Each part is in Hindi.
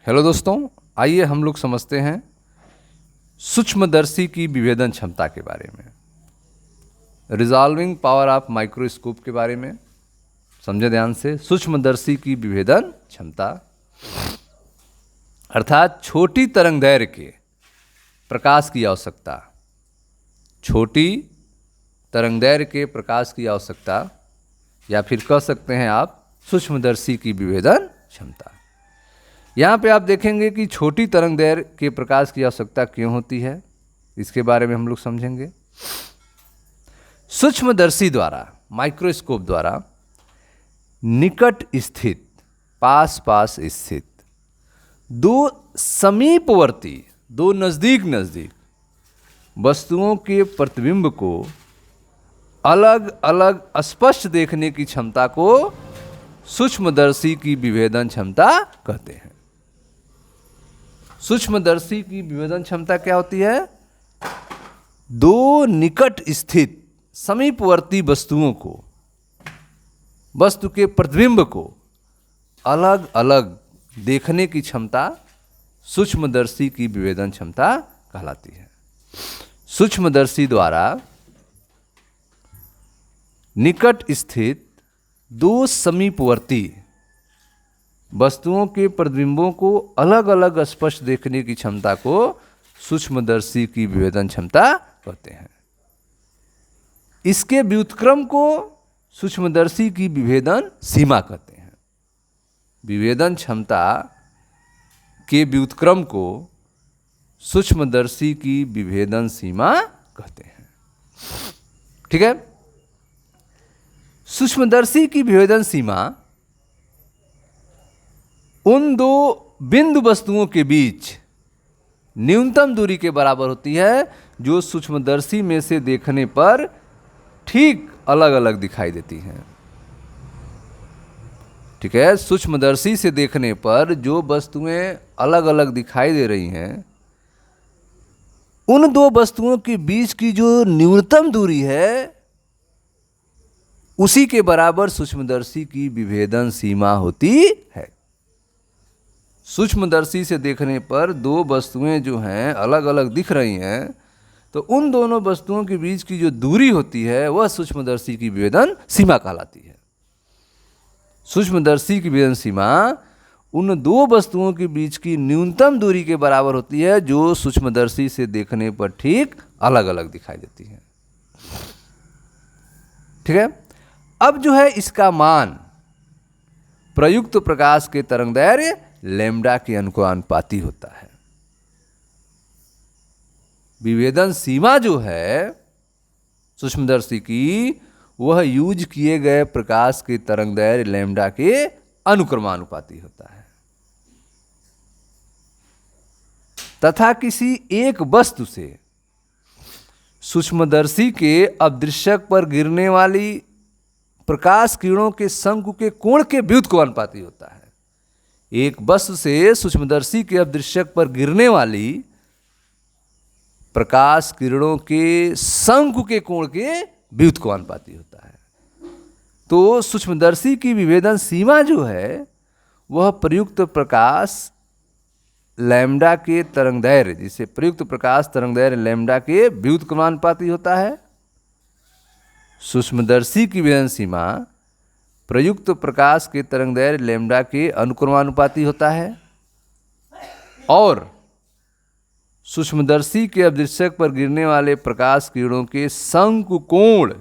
हेलो दोस्तों, आइए हम लोग समझते हैं सूक्ष्मदर्शी की विभेदन क्षमता के बारे में, रिजॉल्विंग पावर ऑफ माइक्रोस्कोप के बारे में। समझे ध्यान से। सूक्ष्मदर्शी की विभेदन क्षमता अर्थात छोटी तरंगदैर्घ्य के प्रकाश की आवश्यकता, छोटी तरंगदैर्घ्य के प्रकाश की आवश्यकता, या फिर कह सकते हैं आप सूक्ष्मदर्शी की विभेदन क्षमता। यहाँ पे आप देखेंगे कि छोटी तरंगदैर्घ्य के प्रकाश की आवश्यकता क्यों होती है, इसके बारे में हम लोग समझेंगे। सूक्ष्मदर्शी द्वारा, माइक्रोस्कोप द्वारा निकट स्थित, पास पास स्थित दो समीपवर्ती, दो नज़दीक नज़दीक वस्तुओं के प्रतिबिंब को अलग अलग स्पष्ट देखने की क्षमता को सूक्ष्मदर्शी की विभेदन क्षमता कहते हैं। सूक्ष्मदर्शी की विभेदन क्षमता क्या होती है? दो निकट स्थित समीपवर्ती वस्तुओं को, वस्तु के प्रतिबिंब को अलग अलग देखने की क्षमता सूक्ष्मदर्शी की विभेदन क्षमता कहलाती है। सूक्ष्मदर्शी द्वारा निकट स्थित दो समीपवर्ती वस्तुओं के प्रतिबिंबों को अलग अलग स्पष्ट देखने की क्षमता को सूक्ष्मदर्शी की विभेदन क्षमता कहते हैं। इसके व्युत्क्रम को सूक्ष्मदर्शी की विभेदन सीमा कहते हैं। विभेदन क्षमता के व्युत्क्रम को सूक्ष्मदर्शी की विभेदन सीमा कहते हैं। ठीक है। सूक्ष्मदर्शी की विभेदन सीमा उन दो बिंदु वस्तुओं के बीच न्यूनतम दूरी के बराबर होती है जो सूक्ष्मदर्शी में से देखने पर ठीक अलग अलग दिखाई देती हैं। ठीक है। सूक्ष्मदर्शी से देखने पर जो वस्तुएं अलग अलग दिखाई दे रही हैं, उन दो वस्तुओं के बीच की जो न्यूनतम दूरी है उसी के बराबर सूक्ष्मदर्शी की विभेदन सीमा होती है। सूक्ष्मदर्शी से देखने पर दो वस्तुएं जो हैं अलग अलग दिख रही हैं, तो उन दोनों वस्तुओं के बीच की जो दूरी होती है वह सूक्ष्मदर्शी की विभेदन सीमा कहलाती है। सूक्ष्मदर्शी की विभेदन सीमा उन दो वस्तुओं के बीच की न्यूनतम दूरी के बराबर होती है जो सूक्ष्मदर्शी से देखने पर ठीक अलग अलग दिखाई देती है। ठीक है। अब जो है इसका मान प्रयुक्त प्रकाश के तरंगदैर्घ्य लैम्ब्डा के अनुपाती होता है। विभेदन सीमा जो है सूक्ष्मदर्शी की, वह यूज किए गए प्रकाश के तरंगदैर्घ्य लैम्ब्डा के अनुक्रमानुपाती होता है तथा किसी एक वस्तु से सूक्ष्मदर्शी के अदृश्यक पर गिरने वाली प्रकाश किरणों के शंकु के कोण के व्युत्क्रमानुपाती होता है। एक वस्तु से सूक्ष्मदर्शी के अदृश्यक पर गिरने वाली प्रकाश किरणों के शंकु के कोण के व्युत्क्रमानुपाती होता है। तो सूक्ष्मदर्शी की विभेदन सीमा जो है वह प्रयुक्त प्रकाश लैम्ब्डा के तरंगदैर्घ्य, जिसे प्रयुक्त प्रकाश तरंगदैर्घ्य लैम्ब्डा के व्युत्क्रमानुपाती होता है। सूक्ष्मदर्शी की विभेदन सीमा प्रयुक्त प्रकाश के तरंगदैर्घ्य लैम्ब्डा के अनुक्रमानुपाती होता है और सूक्ष्मदर्शी के अदृश्यक पर गिरने वाले प्रकाश किरणों के शंकु कोण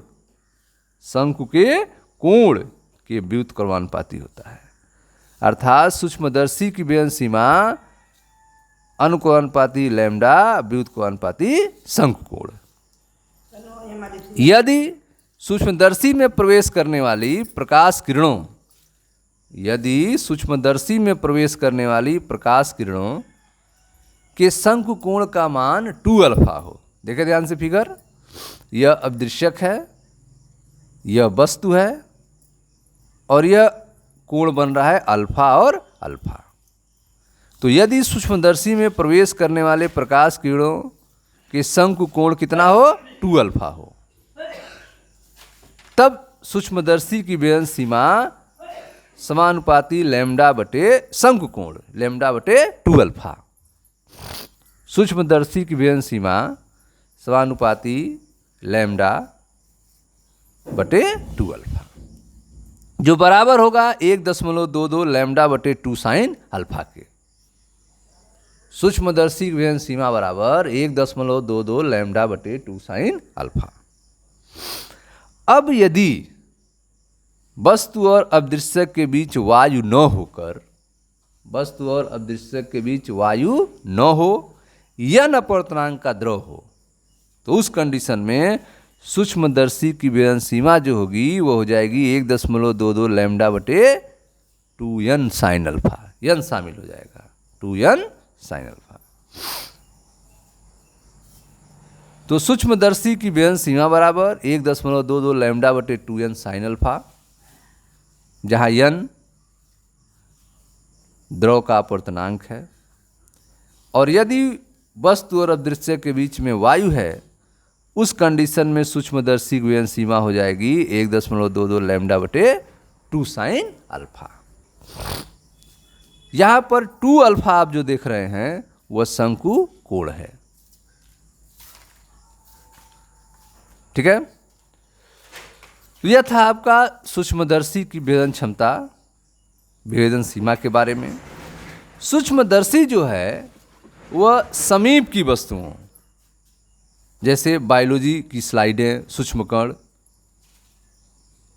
के व्युत्क्रमानुपाती होता है। अर्थात सूक्ष्मदर्शी की विभेदन सीमा अनुक्रमानुपाती लैम्ब्डा व्युत्क्रमानुपाती शंकु कोण। यदि सूक्ष्मदर्शी में प्रवेश करने वाली प्रकाश किरणों, के शंकु कोण का मान 2 अल्फा हो। देखें ध्यान से फिगर, यह अदृश्यक है, यह वस्तु है और यह कोण बन रहा है अल्फा और अल्फा। तो यदि सूक्ष्मदर्शी में प्रवेश करने वाले प्रकाश किरणों के शंकु कोण कितना हो? 2 अल्फा हो, तब सूक्ष्मदर्शी की विभेदन सीमा समानुपाती लैम्डा बटे शंकु कोण, लैम्डा बटे 2 अल्फा। सूक्ष्मदर्शी की विभेदन सीमा समानुपाती लैम्डा बटे 2 अल्फा, जो बराबर होगा 1.22 लैम्डा बटे 2 साइन अल्फा के। सूक्ष्मदर्शी की विभेदन सीमा बराबर 1.22 लैम्डा बटे 2 साइन अल्फा। अब यदि वस्तु और अदृश्यक के बीच वायु न होकर, वस्तु और अदृश्यक के बीच वायु न हो या अपवर्तनांक का द्रव हो, तो उस कंडीशन में सूक्ष्मदर्शी की विभेदन सीमा जो होगी वो हो जाएगी 1.22 लैम्डा बटे 2n साइन अल्फा, n शामिल हो जाएगा, 2n साइन अल्फा। तो सूक्ष्मदर्शी की विभेदन सीमा बराबर 1.22 लैम्डा बटे 2n साइन अल्फा, जहां n द्रव का अपवर्तनांक है, और यदि वस्तु और अदृश्य के बीच में वायु है, उस कंडीशन में सूक्ष्मदर्शी की विभेदन सीमा हो जाएगी 1.22 लैम्डा बटे 2 साइन अल्फा। यहां पर 2 अल्फा आप जो देख रहे हैं वह शंकु कोण है। ठीक है, तो यह था आपका सूक्ष्मदर्शी की विभेदन क्षमता, विभेदन सीमा के बारे में। सूक्ष्मदर्शी जो है वह समीप की वस्तुओं, जैसे बायोलॉजी की स्लाइडें, सूक्ष्मकण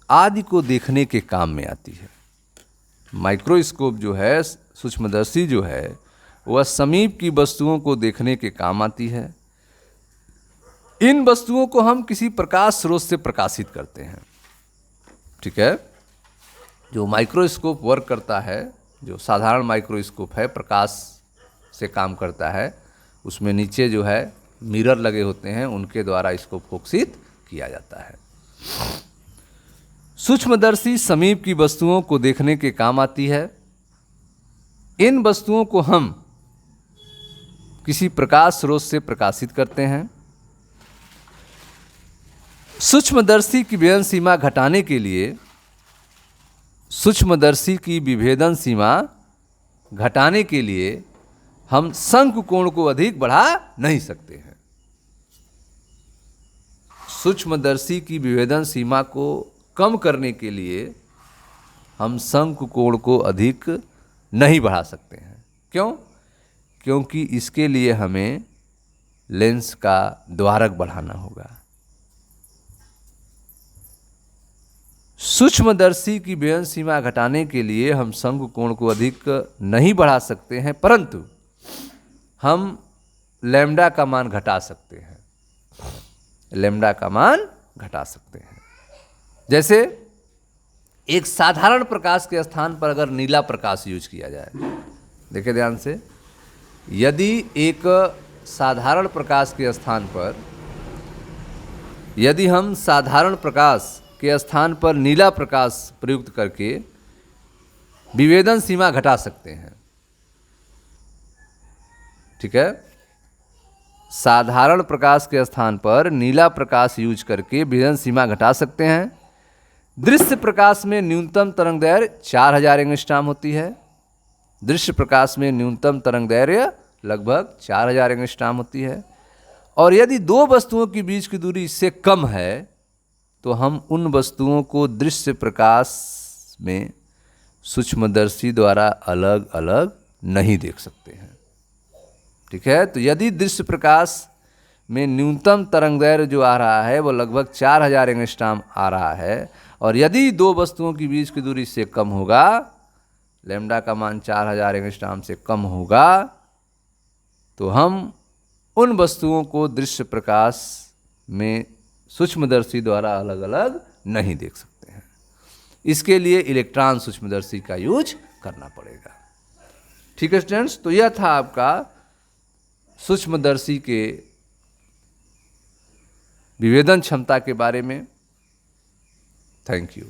आदि को देखने के काम में आती है। माइक्रोस्कोप जो है, सूक्ष्मदर्शी जो है, वह समीप की वस्तुओं को देखने के काम आती है। इन वस्तुओं को हम किसी प्रकाश स्रोत से प्रकाशित करते हैं। ठीक है, जो माइक्रोस्कोप वर्क करता है, जो साधारण माइक्रोस्कोप है, प्रकाश से काम करता है, उसमें नीचे जो है मिरर लगे होते हैं, उनके द्वारा इसको फोकसित किया जाता है। सूक्ष्मदर्शी समीप की वस्तुओं को देखने के काम आती है। इन वस्तुओं को हम किसी प्रकाश स्रोत से प्रकाशित करते हैं। सूक्ष्मदर्शी की विभेदन सीमा घटाने के लिए, सूक्ष्मदर्शी की विभेदन सीमा घटाने के लिए हम शंकु कोण को अधिक बढ़ा नहीं सकते हैं। सूक्ष्मदर्शी की विभेदन सीमा को कम करने के लिए हम शंकु कोण को अधिक नहीं बढ़ा सकते हैं। क्यों? क्योंकि इसके लिए हमें लेंस का द्वारक बढ़ाना होगा। सूक्ष्मदर्शी की विभेदन सीमा घटाने के लिए हम शंकु कोण को अधिक नहीं बढ़ा सकते हैं, परंतु हम लैम्डा का मान घटा सकते हैं। लैम्डा का मान घटा सकते हैं। जैसे एक साधारण प्रकाश के स्थान पर अगर नीला प्रकाश यूज किया जाए, देखिए ध्यान से, यदि एक साधारण प्रकाश के स्थान पर, यदि हम साधारण प्रकाश के स्थान पर नीला प्रकाश प्रयुक्त करके विभेदन सीमा घटा सकते हैं। ठीक है, साधारण प्रकाश के स्थान पर नीला प्रकाश यूज करके विभेदन सीमा घटा सकते हैं। दृश्य प्रकाश में न्यूनतम तरंग दैर्घ्य 4000 एंगस्ट्रॉम होती है। दृश्य प्रकाश में न्यूनतम तरंग दैर्घ्य लगभग 4000 एंगस्ट्रॉम होती है। और यदि दो वस्तुओं के बीच की दूरी इससे कम है तो हम उन वस्तुओं को दृश्य प्रकाश में सूक्ष्मदर्शी द्वारा अलग अलग नहीं देख सकते हैं। ठीक है, तो यदि दृश्य प्रकाश में न्यूनतम तरंग दैर्घ्य जो आ रहा है वो लगभग 4000 एंगस्ट्रॉम आ रहा है, और यदि दो वस्तुओं के बीच की दूरी से कम होगा, लैम्डा का मान 4000 एंगस्ट्रॉम से कम होगा, तो हम उन वस्तुओं को दृश्य प्रकाश में सूक्ष्मदर्शी द्वारा अलग अलग नहीं देख सकते हैं। इसके लिए इलेक्ट्रॉन सूक्ष्मदर्शी का यूज करना पड़ेगा। ठीक है स्टूडेंट्स, तो यह था आपका सूक्ष्मदर्शी के विभेदन क्षमता के बारे में। Thank you.